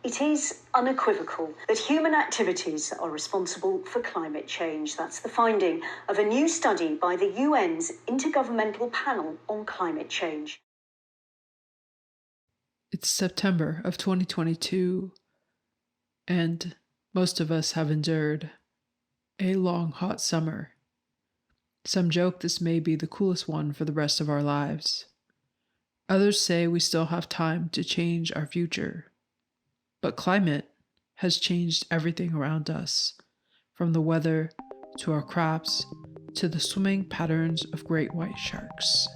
It is unequivocal that human activities are responsible for climate change. That's the finding of a new study by the UN's Intergovernmental Panel on Climate Change. It's September of 2022, and most of us have endured a long, hot summer. Some joke this may be the coolest one for the rest of our lives. Others say we still have time to change our future. But climate has changed everything around us, from the weather to our crops to the swimming patterns of great white sharks.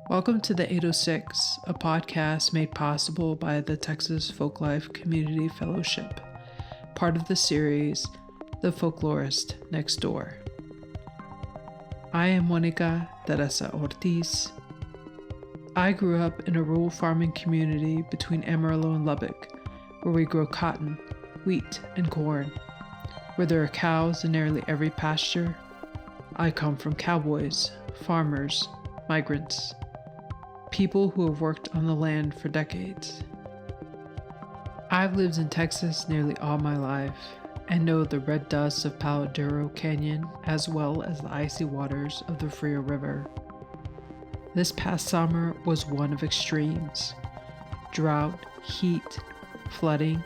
Welcome to the 806, a podcast made possible by the Texas Folklife Community Fellowship, part of the series, The Folklorist Next Door. I am Mónica, Teresa, Ortiz. I grew up in a rural farming community between Amarillo and Lubbock, where we grow cotton, wheat, and corn, where there are cows in nearly every pasture. I come from cowboys, farmers, migrants, people who have worked on the land for decades. I've lived in Texas nearly all my life and know the red dust of Palo Duro Canyon as well as the icy waters of the Frio River. This past summer was one of extremes: drought, heat, flooding,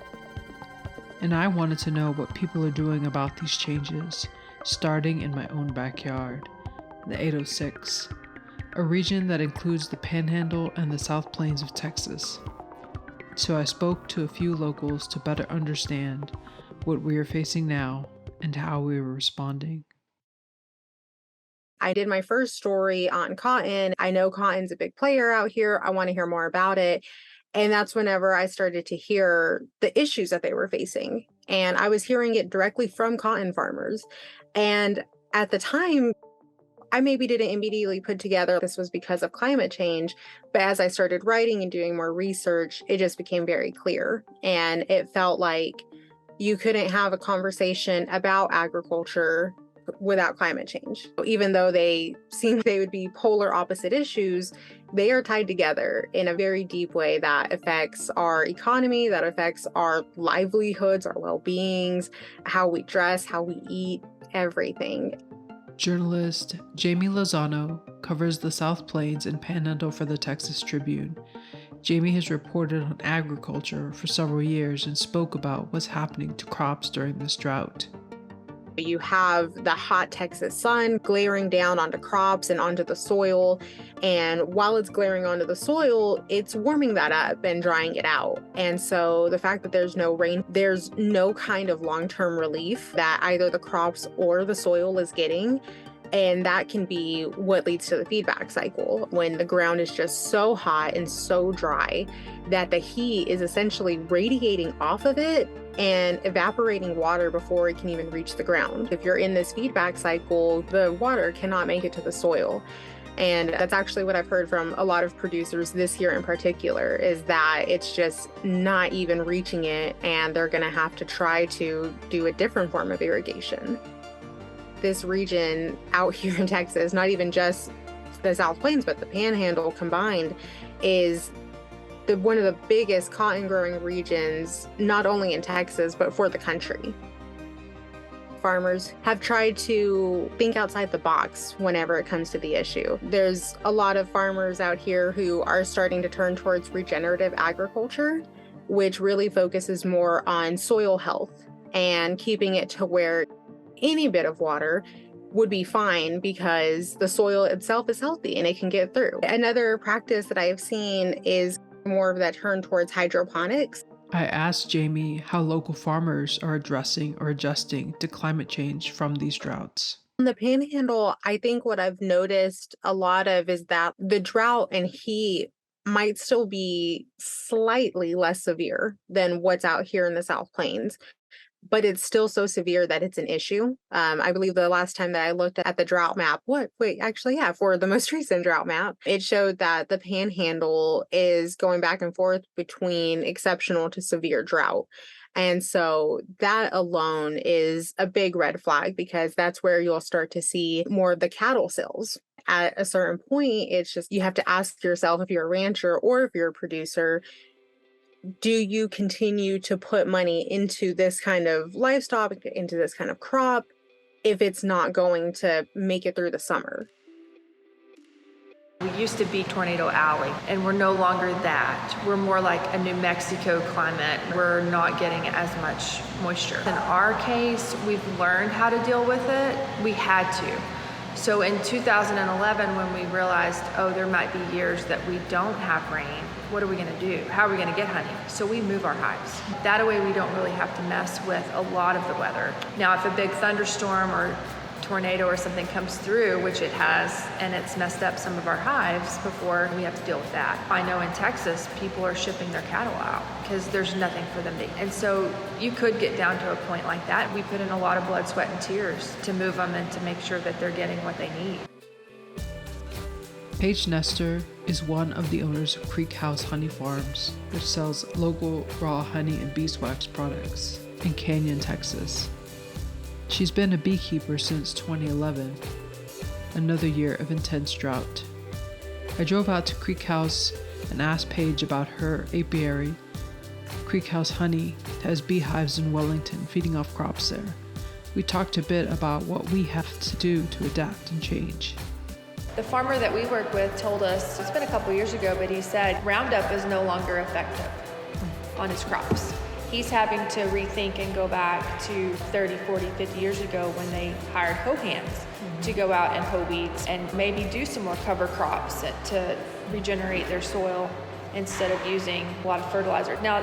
and I wanted to know what people are doing about these changes, starting in my own backyard, the 806, a region that includes the Panhandle and the South Plains of Texas. So I spoke to a few locals to better understand what we are facing now and how we are responding. I did my first story on cotton. I know cotton's a big player out here. I want to hear more about it. And that's whenever I started to hear the issues that they were facing. And I was hearing it directly from cotton farmers. And at the time, I maybe didn't immediately put together this was because of climate change. But as I started writing and doing more research, it just became very clear. And it felt like you couldn't have a conversation about agriculture without climate change. Even though they seem they would be polar opposite issues, they are tied together in a very deep way that affects our economy, that affects our livelihoods, our well-beings, how we dress, how we eat, everything. Journalist Jayme Lozano covers the South Plains and Panhandle for the Texas Tribune. Jayme has reported on agriculture for several years and spoke about what's happening to crops during this drought. You have the hot Texas sun glaring down onto crops and onto the soil. And while it's glaring onto the soil, it's warming that up and drying it out. And so the fact that there's no rain, there's no kind of long-term relief that either the crops or the soil is getting. And that can be what leads to the feedback cycle when the ground is just so hot and so dry that the heat is essentially radiating off of it and evaporating water before it can even reach the ground. If you're in this feedback cycle, the water cannot make it to the soil. And that's actually what I've heard from a lot of producers this year in particular, is that it's just not even reaching it, and they're going to have to try to do a different form of irrigation. This region out here in Texas, not even just the South Plains, but the Panhandle combined, is one of the biggest cotton growing regions, not only in Texas, but for the country. Farmers have tried to think outside the box whenever it comes to the issue. There's a lot of farmers out here who are starting to turn towards regenerative agriculture, which really focuses more on soil health and keeping it to where any bit of water would be fine because the soil itself is healthy and it can get through. Another practice that I have seen is more of that turn towards hydroponics. I asked Jayme how local farmers are addressing or adjusting to climate change from these droughts. In the Panhandle, I think what I've noticed a lot of is that the drought and heat might still be slightly less severe than what's out here in the South Plains. But it's still so severe that it's an issue. I believe the last time that I looked at the drought map, for the most recent drought map, it showed that the Panhandle is going back and forth between exceptional to severe drought. And so that alone is a big red flag because that's where you'll start to see more of the cattle sales. At a certain point, it's just, you have to ask yourself, if you're a rancher or if you're a producer, do you continue to put money into this kind of livestock, into this kind of crop, if it's not going to make it through the summer? We used to be Tornado Alley, and we're no longer that. We're more like a New Mexico climate. We're not getting as much moisture. In our case, we've learned how to deal with it. We had to. So in 2011, when we realized, there might be years that we don't have rain, what are we gonna do? How are we gonna get honey? So we move our hives. That way we don't really have to mess with a lot of the weather. Now, if a big thunderstorm or tornado or something comes through, which it has, and it's messed up some of our hives before, we have to deal with that. I know in Texas, people are shipping their cattle out because there's nothing for them to eat. And so you could get down to a point like that. We put in a lot of blood, sweat, and tears to move them and to make sure that they're getting what they need. Paige Nestor is one of the owners of Creek House Honey Farms, which sells local raw honey and beeswax products in Canyon, Texas. She's been a beekeeper since 2011, another year of intense drought. I drove out to Creek House and asked Paige about her apiary. Creek House Honey has beehives in Wellington feeding off crops there. We talked a bit about what we have to do to adapt and change. The farmer that we work with told us, it's been a couple years ago, but he said Roundup is no longer effective on his crops. He's having to rethink and go back to 30, 40, 50 years ago when they hired hoe hands to go out and hoe weeds and maybe do some more cover crops to regenerate their soil instead of using a lot of fertilizer. Now,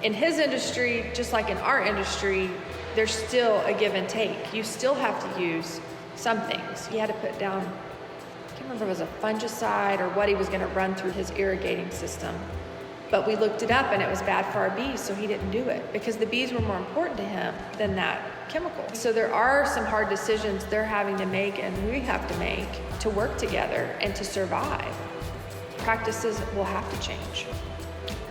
in his industry, just like in our industry, there's still a give and take. You still have to use some things. He had to put down, I can't remember if it was a fungicide or what he was gonna run through his irrigating system. But we looked it up and it was bad for our bees, so he didn't do it because the bees were more important to him than that chemical. So there are some hard decisions they're having to make and we have to make to work together and to survive. Practices will have to change.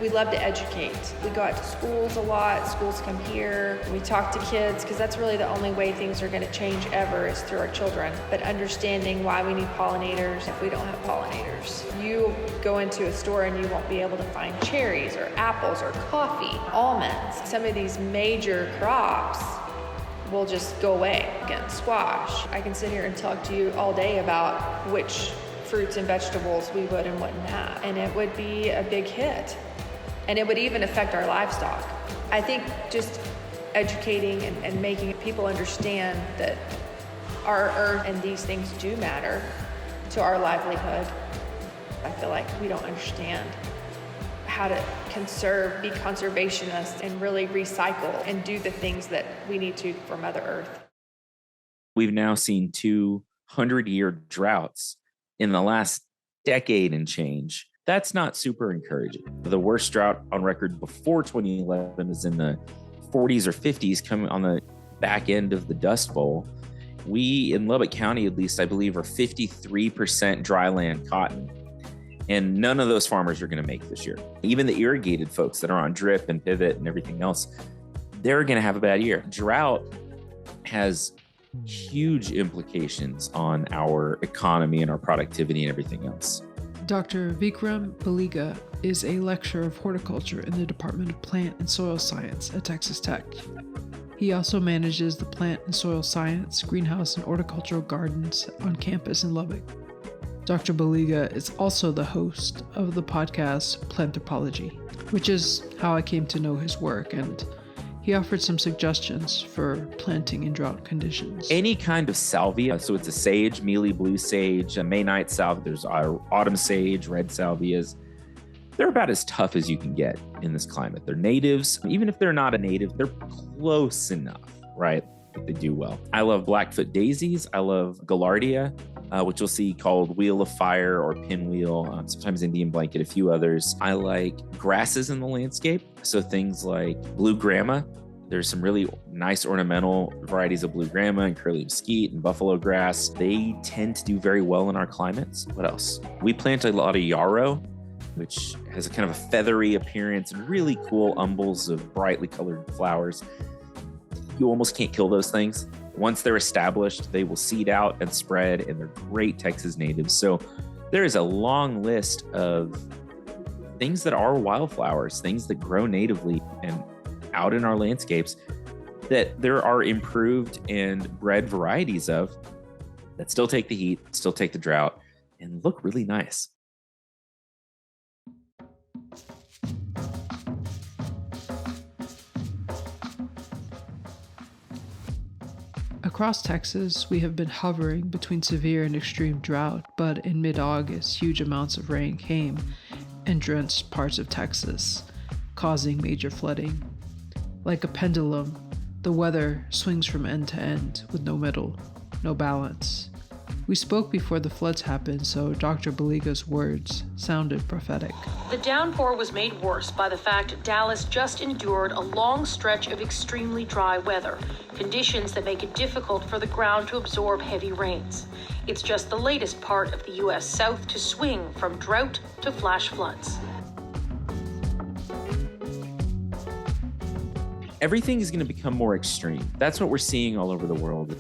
We love to educate. We go out to schools a lot. Schools come here. We talk to kids because that's really the only way things are going to change ever is through our children. But understanding why we need pollinators if we don't have pollinators. You go into a store and you won't be able to find cherries or apples or coffee, almonds. Some of these major crops will just go away. Again, squash. I can sit here and talk to you all day about which fruits and vegetables we would and wouldn't have. And it would be a big hit. And it would even affect our livestock. I think just educating and making people understand that our earth and these things do matter to our livelihood. I feel like we don't understand how to conserve, be conservationists, and really recycle and do the things that we need to for Mother Earth. We've now seen 200-year droughts in the last decade and change. That's not super encouraging. The worst drought on record before 2011 is in the 40s or 50s, coming on the back end of the Dust Bowl. We, in Lubbock County at least, I believe, are 53% dryland cotton. And none of those farmers are going to make this year. Even the irrigated folks that are on drip and pivot and everything else, they're going to have a bad year. Drought has huge implications on our economy and our productivity and everything else. Dr. Vikram Baliga is a lecturer of horticulture in the Department of Plant and Soil Science at Texas Tech. He also manages the plant and soil science, greenhouse, and horticultural gardens on campus in Lubbock. Dr. Baliga is also the host of the podcast Planthropology, which is how I came to know his work, and he offered some suggestions for planting in drought conditions. Any kind of salvia, so it's a sage, mealy blue sage, a Maynite salvia, there's autumn sage, red salvias. They're about as tough as you can get in this climate. They're natives. Even if they're not a native, they're close enough, right? They do well. I love Blackfoot daisies. I love Gaillardia, which you'll see called Wheel of Fire or Pinwheel, sometimes Indian Blanket, a few others. I like grasses in the landscape. So things like blue grama. There's some really nice ornamental varieties of blue grama and curly mesquite and buffalo grass. They tend to do very well in our climates. What else? We plant a lot of yarrow, which has a kind of a feathery appearance and really cool umbels of brightly colored flowers. You almost can't kill those things. Once they're established, they will seed out and spread, and they're great Texas natives. So there is a long list of things that are wildflowers, things that grow natively and out in our landscapes that there are improved and bred varieties of that still take the heat, still take the drought, and look really nice. Across Texas, we have been hovering between severe and extreme drought, but in mid-August, huge amounts of rain came and drenched parts of Texas, causing major flooding. Like a pendulum, the weather swings from end to end with no middle, no balance. We spoke before the floods happened, so Dr. Baliga's words sounded prophetic. The downpour was made worse by the fact Dallas just endured a long stretch of extremely dry weather, conditions that make it difficult for the ground to absorb heavy rains. It's just the latest part of the U.S. South to swing from drought to flash floods. Everything is going to become more extreme. That's what we're seeing all over the world.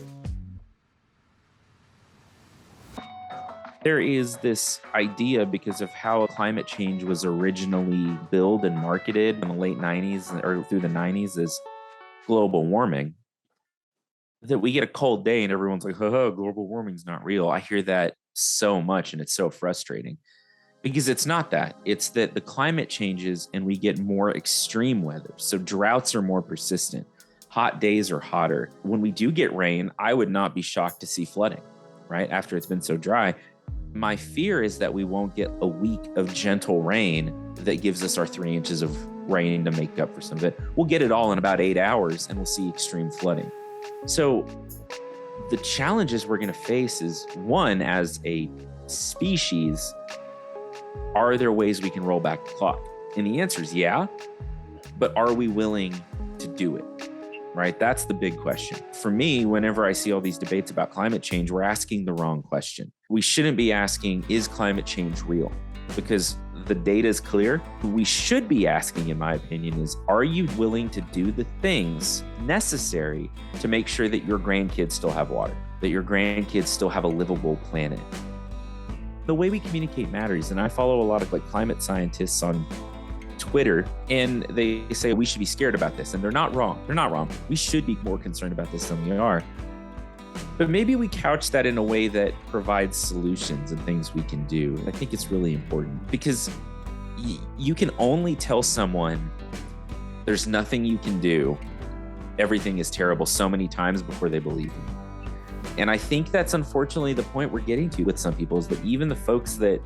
There is this idea, because of how climate change was originally billed and marketed in the late 90s or through the 90s as global warming, that we get a cold day and everyone's like, global warming's not real. I hear that so much, and it's so frustrating because it's not that. It's that the climate changes and we get more extreme weather. So droughts are more persistent. Hot days are hotter. When we do get rain, I would not be shocked to see flooding, right? After it's been so dry. My fear is that we won't get a week of gentle rain that gives us our 3 inches of rain to make up for some of it. We'll get it all in about 8 hours and we'll see extreme flooding. So the challenges we're going to face is, one, as a species, are there ways we can roll back the clock? And the answer is yeah, but are we willing to do it? Right? That's the big question. For me, whenever I see all these debates about climate change, we're asking the wrong question. We shouldn't be asking, is climate change real? Because the data is clear. We should be asking, in my opinion, is, are you willing to do the things necessary to make sure that your grandkids still have water, that your grandkids still have a livable planet? The way we communicate matters. And I follow a lot of climate scientists on Twitter, and they say we should be scared about this, and they're not wrong. They're not wrong. We should be more concerned about this than we are. But maybe we couch that in a way that provides solutions and things we can do. I think it's really important, because you can only tell someone there's nothing you can do, everything is terrible, so many times before they believe you. And I think that's unfortunately the point we're getting to with some people, is that even the folks that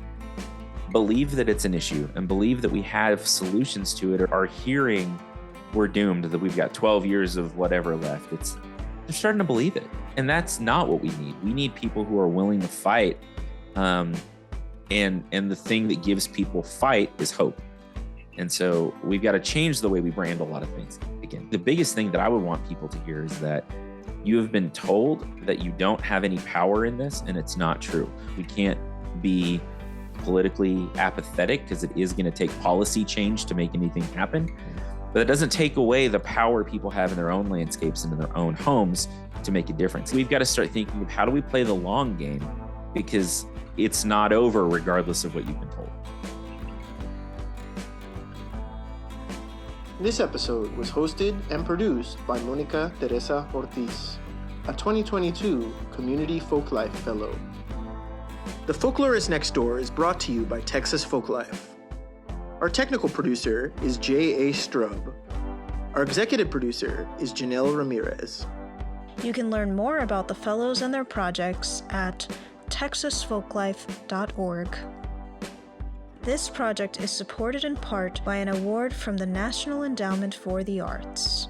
believe that it's an issue and believe that we have solutions to it are hearing we're doomed, that we've got 12 years of whatever left. They're starting to believe it. And that's not what we need. We need people who are willing to fight. And the thing that gives people fight is hope. And so we've got to change the way we brand a lot of things. Again, the biggest thing that I would want people to hear is that you have been told that you don't have any power in this, and it's not true. We can't be politically apathetic, because it is going to take policy change to make anything happen. But it doesn't take away the power people have in their own landscapes and in their own homes to make a difference. We've got to start thinking of, how do we play the long game? Because it's not over regardless of what you've been told. This episode was hosted and produced by Mónica Teresa Ortiz, a 2022 Community Folklife Fellow. The Folklorist Next Door is brought to you by Texas Folklife. Our technical producer is J.A. Strub. Our executive producer is Janelle Ramirez. You can learn more about the fellows and their projects at texasfolklife.org. This project is supported in part by an award from the National Endowment for the Arts.